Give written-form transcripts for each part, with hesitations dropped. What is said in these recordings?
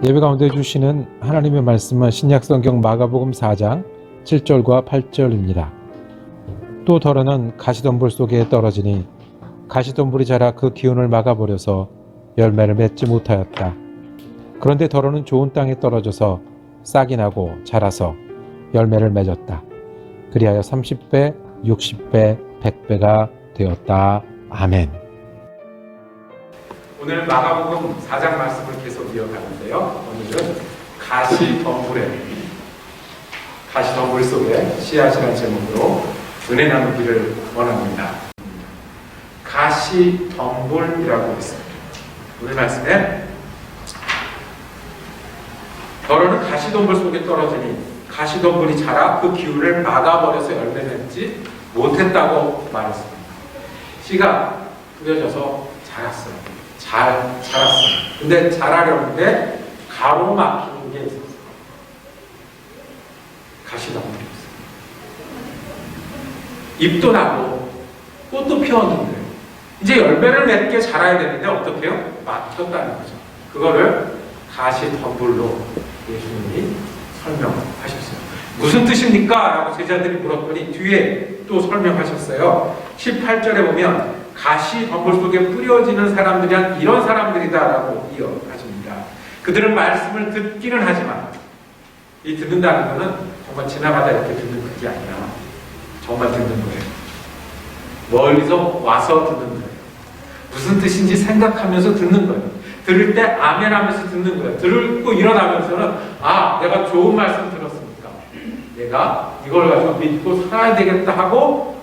예배 가운데 주시는 하나님의 말씀은 신약성경 마가복음 4장 7절과 8절입니다. 또 더러는 가시덤불 속에 떨어지니 가시덤불이 자라 그 기운을 막아버려서 열매를 맺지 못하였다. 그런데 더러는 좋은 땅에 떨어져서 싹이 나고 자라서 열매를 맺었다. 그리하여 30배, 60배, 100배가 되었다. 아멘. 오늘 마가복음 4장 말씀을 계속 이어가는데요. 오늘은 가시덤불 속에 씨앗이라는 제목으로 은혜 나누기를 원합니다. 가시덤불이라고 있습니다. 오늘 말씀에 더러는 가시덤불 속에 떨어지니 가시덤불이 자라 그 기운을 막아버려서 열매 맺지 못했다고 말했습니다. 씨가 뿌려져서 자랐어요. 잘 자랐어요. 근데 자라려는데 가로막히는 게 있었어요. 가시덤불이었어요. 잎도 나고 꽃도 피웠는데 이제 열매를 맺게 자라야 되는데 어떻게 해요? 막혔다는 거죠. 그거를 가시덤불로 예수님이 설명하셨어요. 무슨 뜻입니까? 라고 제자들이 물었더니 뒤에 또 설명하셨어요. 18절에 보면 가시덤불 속에 뿌려지는 사람들이 이런 사람들이다라고 이어가십니다. 그들은 말씀을 듣기는 하지만 이 듣는다는 것은 정말 지나가다 이렇게 듣는 그게 아니라 정말 듣는 거예요. 멀리서 와서 듣는 거예요. 무슨 뜻인지 생각하면서 듣는 거예요. 들을 때 아멘 하면서 듣는 거예요. 듣고 일어나면서는 내가 좋은 말씀 들었으니까 내가 이걸 가지고 믿고 살아야 되겠다 하고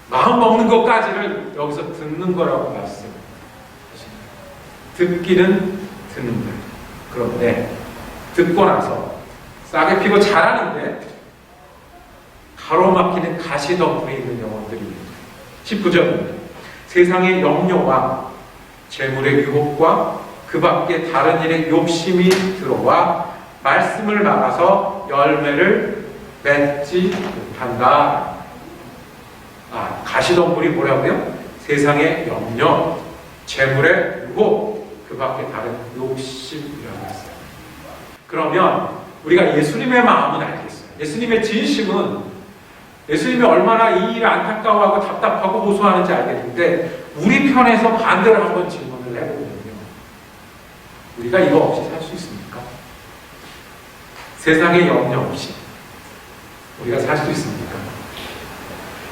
마음 먹는 것까지를 여기서 듣는 거라고 말씀하십니다. 듣기는 듣는 거예요. 그런데 듣고 나서 싹이 피고 자라는데 가로막히는 가시덤불이 있는 영혼들이 19절입니다. 세상의 염려와 재물의 유혹과 그 밖에 다른 일에 욕심이 들어와 말씀을 막아서 열매를 맺지 못한다. 가시덤불이 뭐라고요? 세상의 염려, 재물의 유혹, 그 밖에 다른 욕심이라고 했어요. 그러면 우리가 예수님의 마음은 알겠어요. 예수님의 진심은 예수님이 얼마나 이 일을 안타까워하고 답답하고 호소하는지 알겠는데 우리 편에서 반대로 한번 질문을 해보면요. 우리가 이거 없이 살 수 있습니까? 세상의 염려 없이 우리가 살 수 있습니까?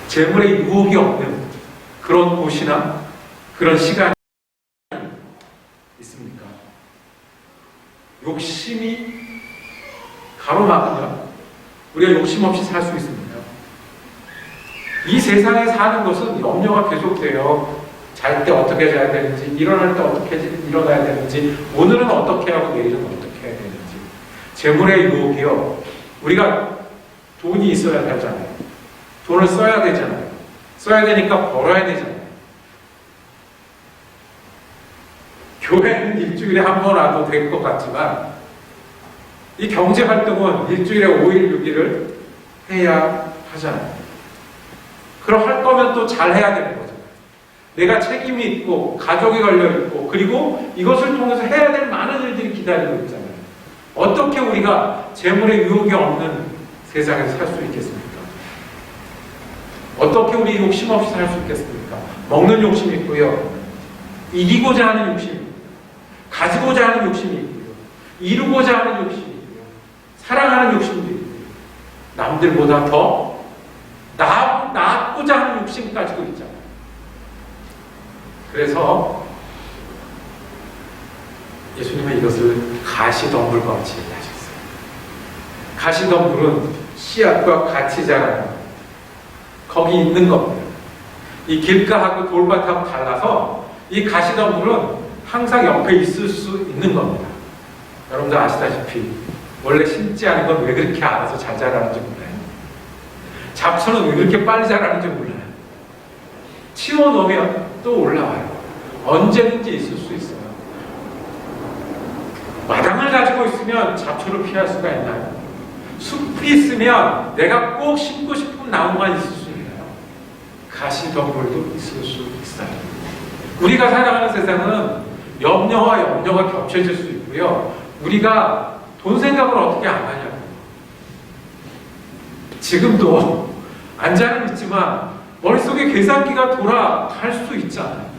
재물의 유혹이 없는 그런 곳이나 그런 시간이 있습니까? 욕심이 가로막으면 우리가 욕심 없이 살 수 있습니다. 이 세상에 사는 것은 염려가 계속돼요. 잘 때 어떻게 자야 되는지, 일어날 때 어떻게 일어나야 되는지, 오늘은 어떻게 하고 내일은 어떻게 해야 되는지. 재물의 유혹이요. 우리가 돈이 있어야 되잖아요. 돈을 써야 되잖아요. 써야 되니까 벌어야 되잖아요. 교회는 일주일에 한 번 와도 될 것 같지만 이 경제활동은 일주일에 5일, 6일을 해야 하잖아요. 그럼 할 거면 또 잘 해야 되는 거죠. 내가 책임이 있고 가족이 걸려있고 그리고 이것을 통해서 해야 될 많은 일들이 기다리고 있잖아요. 어떻게 우리가 재물의 유혹이 없는 세상에서 살 수 있겠습니까? 어떻게 우리 욕심 없이 살 수 있겠습니까? 먹는 욕심이 있고요. 이기고자 하는 욕심이 있고요. 가지고자 하는 욕심이 있고요. 이루고자 하는 욕심이 있고요. 사랑하는 욕심도 있고요. 남들보다 더 낳고자 하는 욕심까지도 있잖아요. 그래서 예수님은 이것을 가시덤불과 같이 얘기하셨어요. 가시덤불은 씨앗과 같이 자라는 거기 있는 겁니다. 이 길가하고 돌밭하고 달라서 이 가시덤불은 항상 옆에 있을 수 있는 겁니다. 여러분들 아시다시피 원래 심지 않은 건 왜 그렇게 알아서 잘 자라는지 몰라요. 잡초는 왜 그렇게 빨리 자라는지 몰라요. 치워놓으면 또 올라와요. 언제든지 있을 수 있어요. 마당을 가지고 있으면 잡초를 피할 수가 있나요? 숲이 있으면 내가 꼭 심고 싶은 나무만 있을 수 있나요? 가시덤불도 있을 수 있어요. 우리가 살아가는 세상은 염려와 염려가 겹쳐질 수 있고요. 우리가 돈 생각을 어떻게 안 하냐고. 지금도 앉아는 있지만 머릿속에 계산기가 돌아갈 수 있잖아요.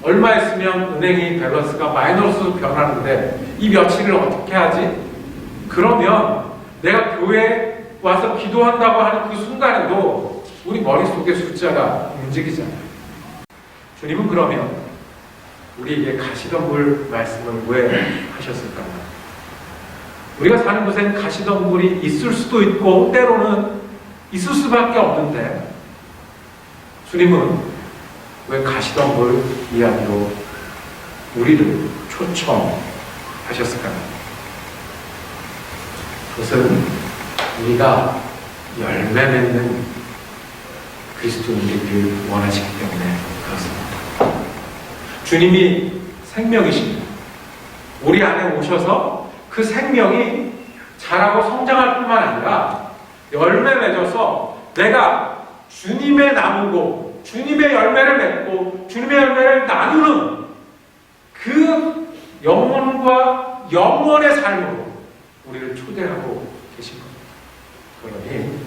얼마 있으면 은행이 밸런스가 마이너스로 변하는데 이 며칠을 어떻게 하지? 그러면 내가 교회에 와서 기도한다고 하는 그 순간에도 우리 머릿속에 숫자가 움직이잖아요. 주님은 그러면 우리에게 가시덤불 말씀을 왜 하셨을까요? 우리가 사는 곳엔 가시덤불이 있을 수도 있고 때로는 있을 수밖에 없는데 주님은 왜 가시덤불 이야기로 우리를 초청하셨을까요? 그것은 우리가 열매 맺는 그리스도인들을 원하시기 때문에 그렇습니다. 주님이 생명이십니다. 우리 안에 오셔서 그 생명이 자라고 성장할 뿐만 아니라 열매 맺어서 내가 주님의 나무고 주님의 열매를 맺고 주님의 열매를 나누는 그 영혼과 영원의 삶으로 우리를 초대하고 계신 겁니다. 그러니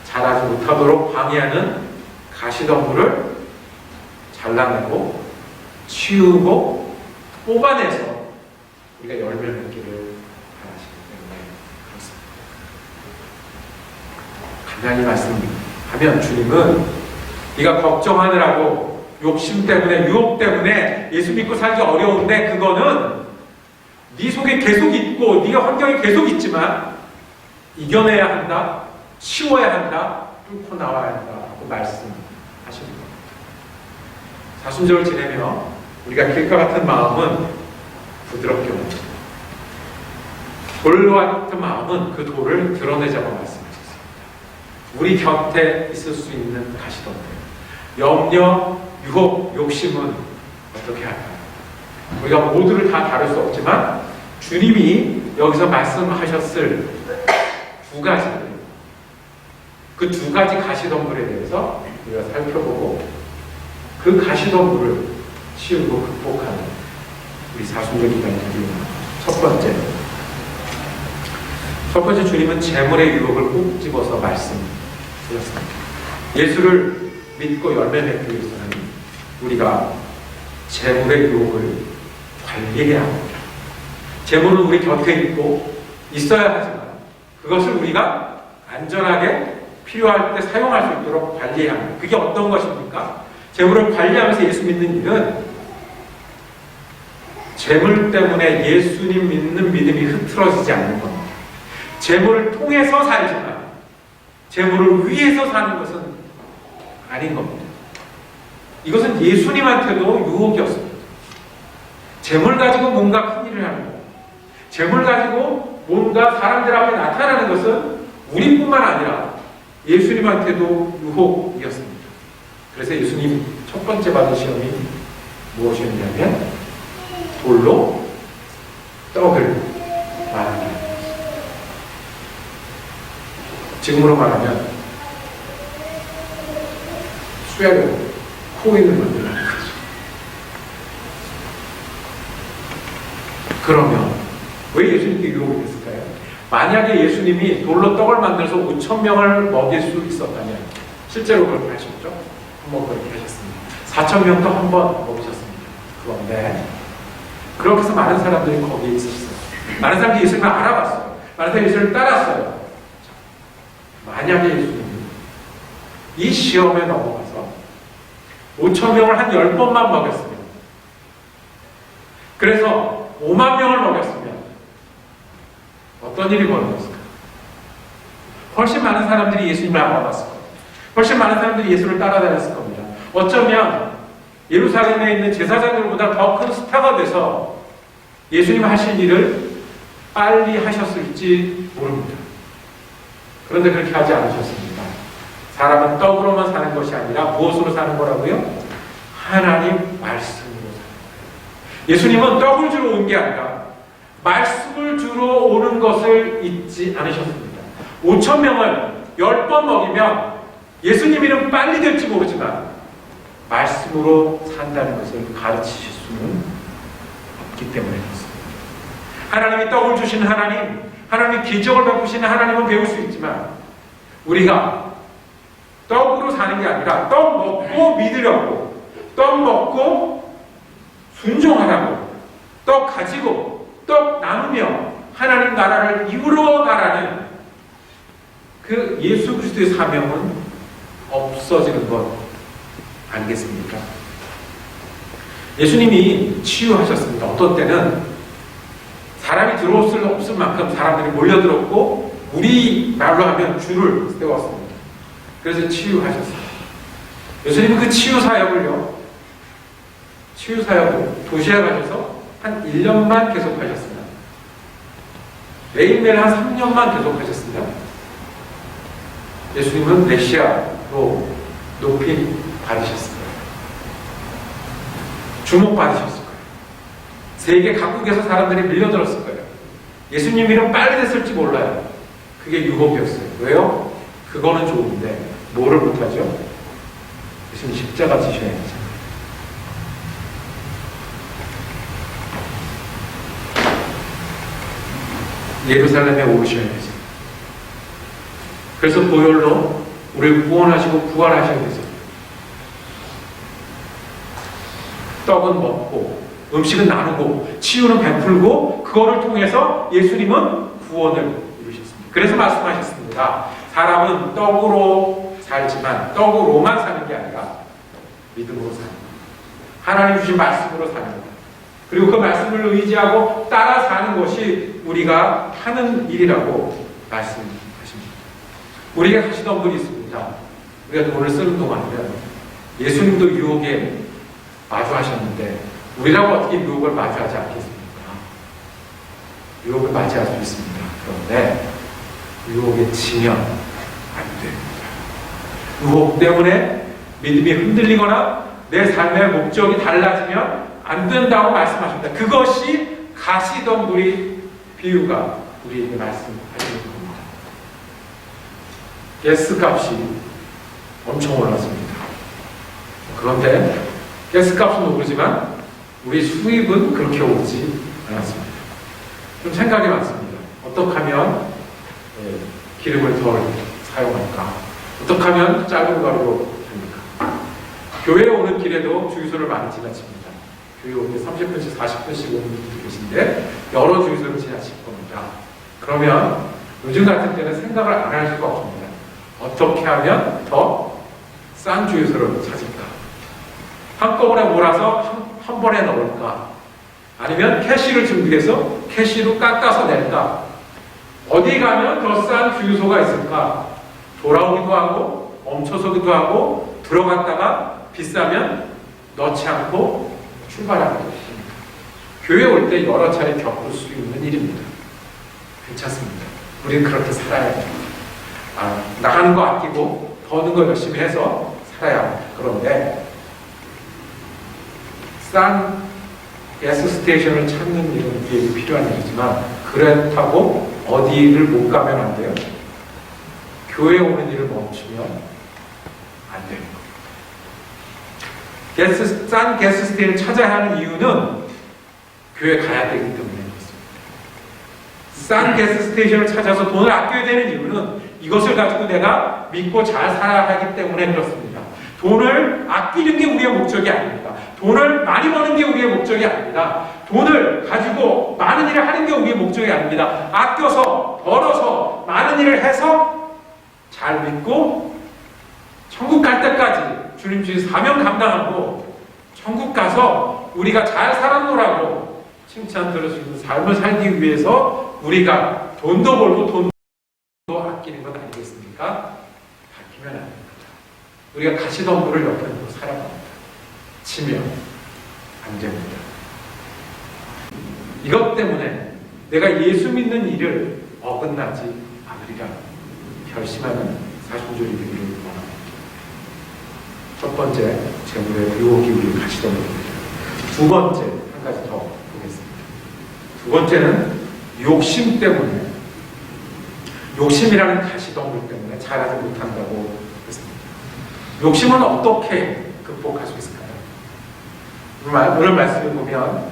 자라지 못하도록 방해하는 가시덤불을 잘라내고 치우고 뽑아내서 우리가 열매를 맺기를 바라시기 때문에 그렇습니다. 간단히 말씀하면 주님은 네가 걱정하느라고 욕심 때문에 유혹 때문에 예수 믿고 살기 어려운데 그거는 네 속에 계속 있고 네 환경에 계속 있지만 이겨내야 한다, 치워야 한다, 뚫고 나와야 한다고 말씀하시는 겁니다. 사순절을 지내며 우리가 길과 같은 마음은 부드럽게 옵니다. 돌과 같은 마음은 그 돌을 드러내자고 말씀하셨습니다. 우리 곁에 있을 수 있는 가시덤불, 염려, 유혹, 욕심은 어떻게 할까요? 우리가 모두를 다 다룰 수 없지만 주님이 여기서 말씀하셨을 두 가지, 그 두 가지 가시덤불에 대해서 우리가 살펴보고 그 가시덤불을 치우고 극복하는 우리 사순절 기간이 되겠습니다. 첫 번째 주님은 재물의 유혹을 꼭 집어서 말씀드렸습니다. 예수를 믿고 열매 맺기 위해서는 우리가 재물의 유혹을 관리해야 합니다. 재물은 우리 곁에 있고 있어야 하지만 그것을 우리가 안전하게 필요할 때 사용할 수 있도록 관리해야 합니다. 그게 어떤 것입니까? 재물을 관리하면서 예수 믿는 일은 재물 때문에 예수님 믿는 믿음이 흐트러지지 않는 겁니다. 재물을 통해서 살지만 재물을 위해서 사는 것은 아닌 겁니다. 이것은 예수님한테도 유혹이었습니다. 재물 가지고 뭔가 큰 일을 하는 것, 재물 가지고 뭔가 사람들 앞에 나타나는 것은 우리뿐만 아니라 예수님한테도 유혹이었습니다. 그래서 예수님 첫 번째 받은 시험이 무엇이었냐면 돌로 떡을 말하는 것. 지금으로 말하면 수야로 코인을 만들라는 거죠. 그러면 왜 예수님께 유혹이 됐을까요? 만약에 예수님이 돌로 떡을 만들어서 5,000명을 먹일 수 있었다면 실제로 그렇게 하셨죠? 한번 그렇게 하셨습니다. 4,000명도 한번 먹이셨습니다. 그런데 그렇게 해서 많은 사람들이 거기에 있었어요. 많은 사람들이 예수님을 알아봤어요. 많은 사람들이 예수님을 따랐어요. 만약에 예수님이 이 시험에 넘어가서 5,000명을 한 10번만 먹였으면, 그래서 5만 명을 먹였으면 어떤 일이 벌어졌을까? 훨씬 많은 사람들이 예수님을 알아봤을 겁니다. 훨씬 많은 사람들이 예수를 따라다녔을 겁니다. 어쩌면 예루살렘에 있는 제사장들보다 더 큰 스타가 돼서 예수님 하신 일을 빨리 하셨을지 모릅니다. 그런데 그렇게 하지 않으셨습니다. 사람은 떡으로만 사는 것이 아니라 무엇으로 사는 거라고요? 하나님 말씀으로 사는 거예요. 예수님은 떡을 주러 온 게 아니라 말씀을 주러 오는 것을 잊지 않으셨습니다. 5,000명을 10번 먹이면 예수님이는 빨리 될지 모르지만 말씀으로 산다는 것을 가르치실 수는 없기 때문에 그렇습니다. 하나님이 떡을 주시는 하나님, 하나님이 기적을 베푸시는 하나님은 배울 수 있지만 우리가 떡으로 사는 게 아니라 떡 먹고 믿으려고, 떡 먹고 순종하라고, 떡 가지고 떡 나누며 하나님 나라를 이루어 가라는 그 예수 그리스도의 사명은 없어지는 것 아니겠습니까? 예수님이 치유하셨습니다. 어떤 때는 사람이 들어올 수 없을 만큼 사람들이 몰려들었고 우리 말로 하면 줄을 세웠습니다. 그래서 치유하셨습니다. 예수님은 그 치유 사역을 도시에 가셔서 한 1년만 계속하셨습니다. 매일매일 한 3년만 계속하셨습니다. 예수님은 메시아로 높이 받으셨습니다. 주목받으셨을 거예요. 세계 각국에서 사람들이 밀려들었을 거예요. 예수님 이름 빨리 됐을지 몰라요. 그게 유혹이었어요. 왜요? 그거는 좋은데 뭐를 못하죠? 예수님 십자가 지셔야 되죠. 예루살렘에 오르셔야 되죠. 그래서 보혈로 우리를 구원하시고 부활하셔야 되죠. 떡은 먹고 음식은 나누고 치유는 베풀고 그거를 통해서 예수님은 구원을 이루셨습니다. 그래서 말씀하셨습니다. 사람은 떡으로 살지만 떡으로만 사는 게 아니라 믿음으로 삽니다. 하나님 주신 말씀으로 삽니다. 그리고 그 말씀을 의지하고 따라 사는 것이 우리가 하는 일이라고 말씀하십니다. 우리가 하시던 분이 있습니다. 우리가 돈을 쓰는 동안이면 예수님도 유혹에 마주하셨는데 우리라고 어떻게 유혹을 마주하지 않겠습니까? 유혹을 맞이할 수 있습니다. 그런데 유혹에 지면 안 됩니다. 유혹 때문에 믿음이 흔들리거나 내 삶의 목적이 달라지면 안 된다고 말씀하십니다. 그것이 가시덤불이 비유가 우리에게 말씀하시는 겁니다. 가스값이 엄청 올랐습니다. 그런데 가스값은 오르지만 우리 수입은 그렇게 오르지 않았습니다. 좀 생각이 많습니다. 어떻게 하면 기름을 덜 사용할까? 어떻게 하면 짧은 거리로 됩니까? 교회에 오는 길에도 주유소를 많이 지나칩니다. 교회 오는데 30분씩 40분씩 오는 분들이 계신데 여러 주유소를 지나칠 겁니다. 그러면 요즘 같은 때는 생각을 안 할 수가 없습니다. 어떻게 하면 더 싼 주유소를 찾을까? 한꺼번에 몰아서 한 번에 넣을까? 아니면 캐시를 준비해서 캐시로 깎아서 낼까? 어디 가면 더 싼 주유소가 있을까? 돌아오기도 하고 멈춰서기도 하고 들어갔다가 비싸면 넣지 않고 출발하기도 합니다. 교회 올 때 여러 차례 겪을 수 있는 일입니다. 괜찮습니다. 우리는 그렇게 살아야 됩니다. 나가는 거 아끼고 버는 거 열심히 해서 살아야 합니다. 그런데 싼 가스 스테이션을 찾는 일은 우리에게 필요한 일이지만 그렇다고 어디를 못 가면 안 돼요. 교회에 오는 일을 멈추면 안 되는 겁니다. 싼 가스 스테이션을 찾아야 하는 이유는 교회에 가야 되기 때문에 그렇습니다. 싼 가스 스테이션을 찾아서 돈을 아껴야 되는 이유는 이것을 가지고 내가 믿고 잘 살아야 하기 때문에 그렇습니다. 돈을 아끼는 게 우리의 목적이 아닙니다. 돈을 많이 버는 게 우리의 목적이 아닙니다. 돈을 가지고 많은 일을 하는 게 우리의 목적이 아닙니다. 아껴서 벌어서 많은 일을 해서 잘 믿고 천국 갈 때까지 주님 주신 사명 감당하고 천국 가서 우리가 잘 살았노라고 칭찬 들을 수 있는 삶을 살기 위해서 우리가 돈도 벌고 돈도 아끼는 것 아니겠습니까? 바뀌면 안 됩니다. 우리가 가시덤불을 옆에 두고 살아갑니다. 치면 안 됩니다. 이것 때문에 내가 예수 믿는 일을 어긋나지 않으리라 결심하는 사순절이 되기를 원합니다. 첫 번째, 재물의 유혹이 우리 가시덤불입니다. 두 번째, 한 가지 더 보겠습니다. 두 번째는 욕심 때문에, 욕심이라는 가시덤불 때문에 잘하지 못한다고 했습니다. 욕심은 어떻게 극복할 수 있을까요? 오늘 말씀을 보면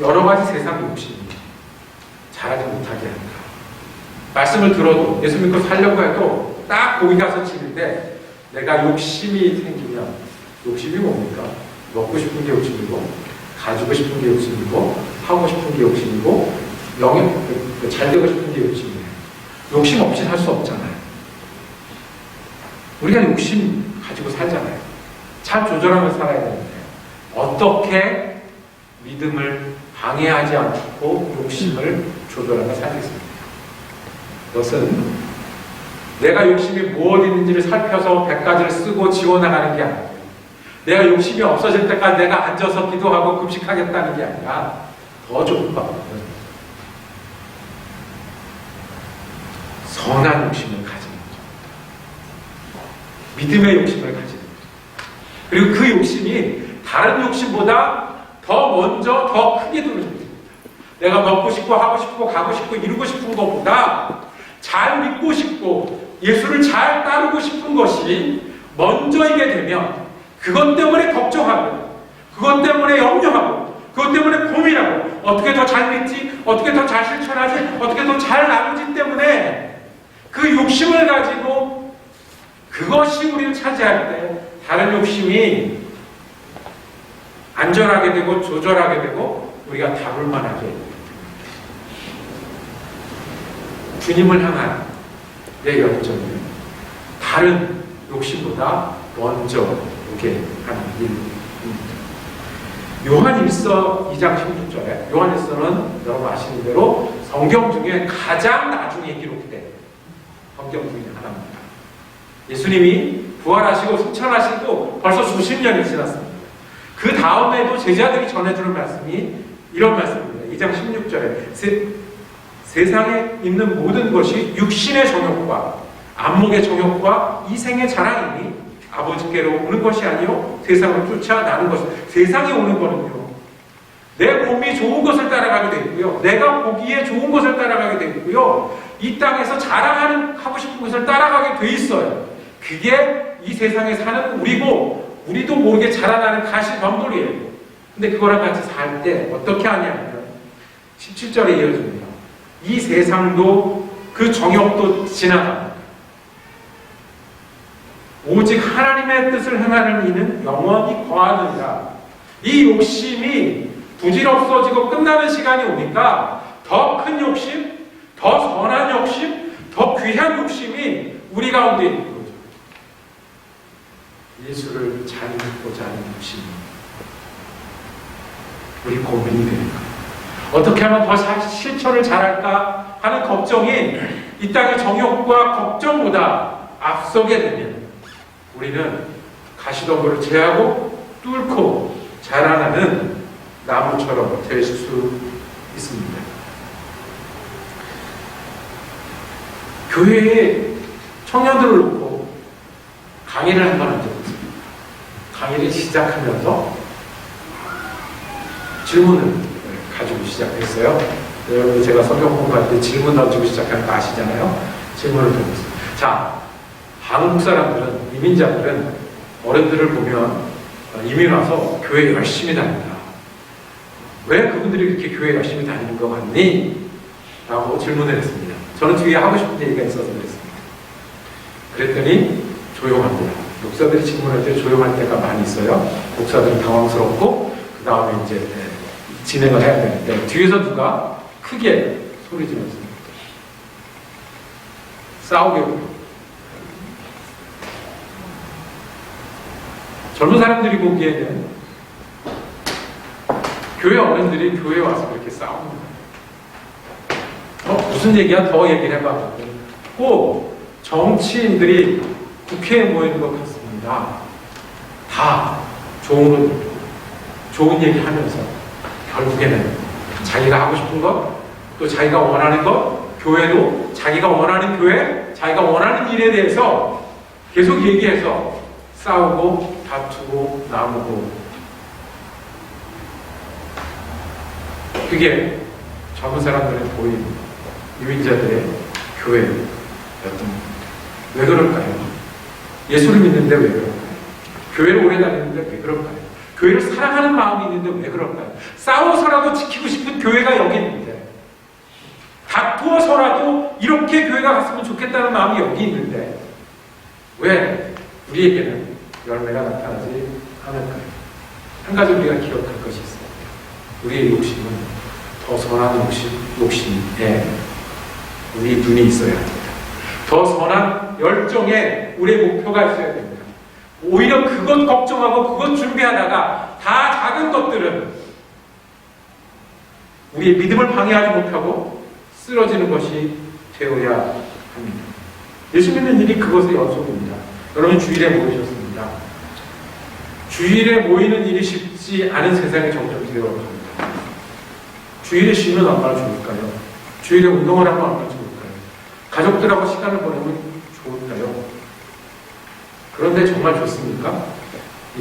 여러 가지 세상 욕심입니다. 잘하지 못하게 한다. 말씀을 들어도 예수 믿고 살려고 해도 딱 거기 가서 지를 때 내가 욕심이 생기면, 욕심이 뭡니까? 먹고 싶은 게 욕심이고, 가지고 싶은 게 욕심이고, 하고 싶은 게 욕심이고, 잘 되고 싶은 게 욕심이에요. 욕심 없이 살 수 없잖아요. 우리가 욕심 가지고 살잖아요. 잘 조절하면서 살아야 되는데 어떻게 믿음을 방해하지 않고 욕심을 조절하며 살겠습니까? 그것은 내가 욕심이 무엇 있는지를 살펴서 100가지를 쓰고 지워나가는 게 아니고, 내가 욕심이 없어질 때까지 내가 앉아서 기도하고 금식하겠다는 게 아니라 더 좁은 방법은 선한 욕심을 가지는 거죠. 믿음의 욕심을 가지는 거죠. 그리고 그 욕심이 다른 욕심보다 더 먼저 더 크게 두는 겁니다. 내가 먹고 싶고 하고 싶고 가고 싶고 이루고 싶은 것보다 잘 믿고 싶고 예수를 잘 따르고 싶은 것이 먼저이게 되면 그것 때문에 걱정하고, 그것 때문에 염려하고, 그것 때문에 고민하고, 어떻게 더 잘 믿지? 어떻게 더 잘 실천하지? 어떻게 더 잘 나누지? 때문에 그 욕심을 가지고 그것이 우리를 차지할 때 다른 욕심이 안전하게 되고 조절하게 되고 우리가 다룰만하게 됩니다. 주님을 향한 내 열정은 다른 욕심보다 먼저 오게 하는 일입니다. 요한일서 2장 16절에, 요한일서는 여러분 아시는 대로 성경 중에 가장 나중에 기록된 성경 중에 하나입니다. 예수님이 부활하시고 승천하시고 벌써 수십 년이 지났습니다. 그 다음에도 제자들이 전해주는 말씀이 이런 말씀입니다. 2장 16절에 세상에 있는 모든 것이 육신의 정욕과 안목의 정욕과 이생의 자랑이니 아버지께로 오는 것이 아니요 세상을 쫓아 나는 것. 세상에 오는 거는요, 내 몸이 좋은 것을 따라가게 되어 있고요, 내가 보기에 좋은 것을 따라가게 되어 있고요, 이 땅에서 하고 싶은 것을 따라가게 돼 있어요. 그게 이 세상에 사는 우리고, 우리도 모르게 자라나는 가시덤불이에요. 근데 그거랑 같이 살 때 어떻게 하냐면 17절에 이어집니다. 이 세상도 그 정욕도 지나갑니다. 오직 하나님의 뜻을 행하는 이는 영원히 거하느니라. 이 욕심이 부질없어지고 끝나는 시간이 오니까 더 큰 욕심, 더 선한 욕심, 더 귀한 욕심이 우리 가운데 있는 거죠. 예수를 잘 믿고자 하는 욕심. 우리 고민이 되는 거예요. 어떻게 하면 더 실천을 잘할까 하는 걱정이 이 땅의 정욕과 걱정보다 앞서게 되면 우리는 가시덤불을 제하고 뚫고 자라나는 나무처럼 될 수 있습니다. 교회에 청년들을 놓고 강의를 한 번 한 적이 있습니다. 강의를 시작하면서 질문을 가지고 시작했어요. 여러분, 제가 성경 공부할 때 질문 던지고 시작하는 거 아시잖아요. 질문을 던졌어요. 자, 한국 사람들은, 이민자들은 어른들을 보면 이민 와서 교회 열심히 다닌다. 왜 그분들이 그렇게 교회 열심히 다니는 것 같니? 라고 질문을 했습니다. 저는 뒤에 하고 싶은 얘기가 있어서 그랬습니다. 그랬더니 조용합니다. 목사들이 질문할 때 조용할 때가 많이 있어요. 목사들은 당황스럽고 그 다음에 이제 진행을 해야 되는데 뒤에서 누가 크게 소리 지르었습니다. 싸우려고. 젊은 사람들이 보기에는 교회 어른들이 교회에 와서 그렇게 싸우는 거예요. 무슨 얘기야? 더 얘기를 해봐. 꼭 정치인들이 국회에 모이는 것 같습니다. 다 좋은 얘기 하면서 결국에는 자기가 하고 싶은 것, 또 자기가 원하는 것, 교회도 자기가 원하는 교회, 자기가 원하는 일에 대해서 계속 얘기해서 싸우고 다투고 나누고, 그게 젊은 사람들의 보이는 유인자들의 교회였던 겁니다. 왜 그럴까요? 예수를 믿는데 왜 그럴까요? 교회를 오래 다니는데 왜 그럴까요? 교회를 사랑하는 마음이 있는데 왜 그럴까요? 싸워서라도 지키고 싶은 교회가 여기 있는데 다투어서라도 이렇게 교회가 갔으면 좋겠다는 마음이 여기 있는데 왜 우리에게는 열매가 나타나지 않을까요? 한 가지 우리가 기억할 것이 있습니다. 우리의 욕심은 더 선한 욕심에 우리 눈이 있어야 합니다. 더 선한 열정에 우리의 목표가 있어야 됩니다. 오히려 그것 걱정하고 그것 준비하다가 다 작은 것들은 우리의 믿음을 방해하지 못하고 쓰러지는 것이 되어야 합니다. 예수 믿는 일이 그것의 연속입니다. 여러분 주일에 모이셨습니다. 주일에 모이는 일이 쉽지 않은 세상이 점점 되어갑니다. 주일에 쉬면 얼마나 좋을까요? 주일에 운동을 하면 얼마나 좋을까요? 가족들하고 시간을 보내면 좋을까요? 그런데 정말 좋습니까?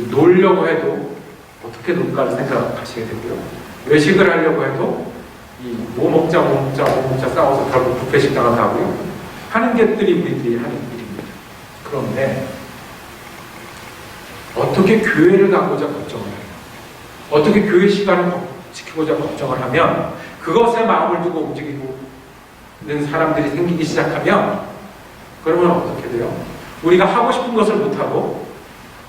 놀려고 해도 어떻게 놀까를 생각하시게 되고요. 외식을 하려고 해도 뭐 먹자 싸워서 결국 뷔페 식당을 가고요. 하는 것들이 우리들이 하는 일입니다. 그런데 어떻게 교회를 가고자 걱정을 해요? 어떻게 교회 시간을 지키고자 걱정을 하면 그것에 마음을 두고 움직이고 있는 사람들이 생기기 시작하면 그러면 어떻게 돼요? 우리가 하고 싶은 것을 못하고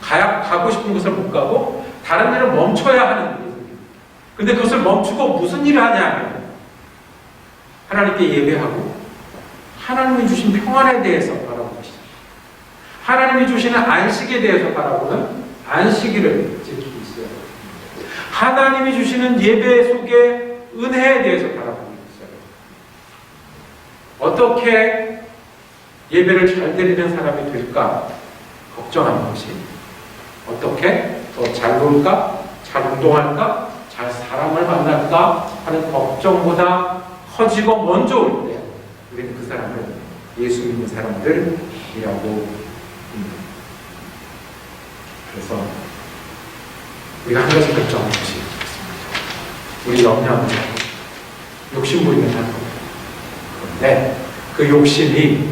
가고 싶은 것을 못 가고 다른 일을 멈춰야 하는 일이 생깁니다. 근데 그것을 멈추고 무슨 일을 하냐 하면 하나님께 예배하고 하나님이 주신 평안에 대해서 바라보고 시작합니다. 하나님이 주시는 안식에 대해서 바라보는 안식일을 지키기 시작합니다. 하나님이 주시는 예배 속의 은혜에 대해서 바라보기 시작합니다. 어떻게 예배를 잘 드리는 사람이 될까 걱정하는 것이 어떻게 더 잘 놀까, 잘 운동할까, 잘 사람을 만날까 하는 걱정보다 커지고 먼저 올 때 우리는 그 사람을 예수 믿는 사람들이라고 합니다. 그래서 우리가 한 가지 결정하는 것이 있습니다. 우리 염려하는 자, 욕심 부리는 자. 그런데 그 욕심이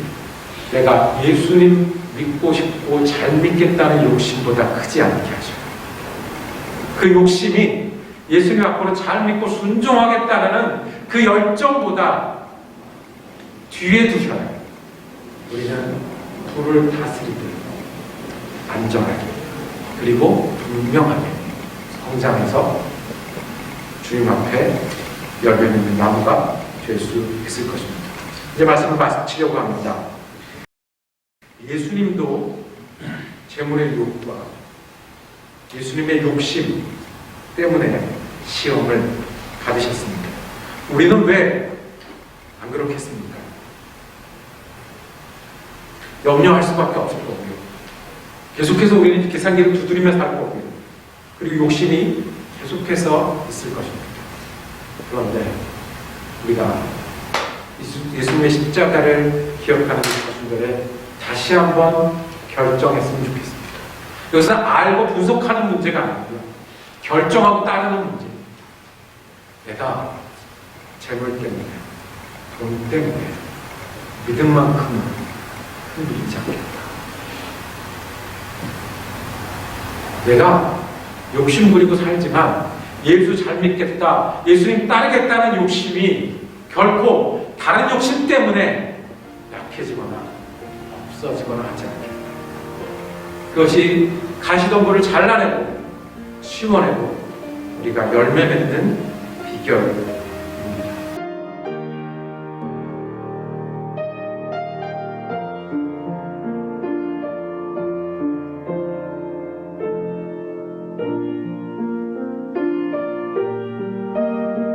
내가 예수님 믿고 싶고 잘 믿겠다는 욕심보다 크지 않게 하셔요. 그 욕심이 예수님 앞으로 잘 믿고 순종하겠다는 그 열정보다 뒤에 두셔요. 우리는 불을 다스리듯 안전하게 그리고 분명하게 성장해서 주님 앞에 열매 맺는 나무가 될 수 있을 것입니다. 이제 말씀을 마치려고 합니다. 예수님도 재물의 욕과 예수님의 욕심 때문에 시험을 받으셨습니다. 우리는 왜 안 그렇겠습니까? 염려할 수밖에 없을 거고요. 계속해서 우리는 계산기를 두드리며 살 거고요. 그리고 욕심이 계속해서 있을 것입니다. 그런데 우리가 예수님의 십자가를 기억하는 자신들에 다시 한번 결정했으면 좋겠습니다. 여기서 알고 분석하는 문제가 아니고요. 결정하고 따르는 문제입니다. 내가 재물 때문에, 돈 때문에 믿음만큼은 흔들리지 않겠다. 내가 욕심 부리고 살지만 예수 잘 믿겠다, 예수님 따르겠다는 욕심이 결코 다른 욕심 때문에 약해지거나 없어지거나 하지 않겠다. 그것이 가시덤불을 잘라내고 심어내고 우리가 열매 맺는 비결입니다.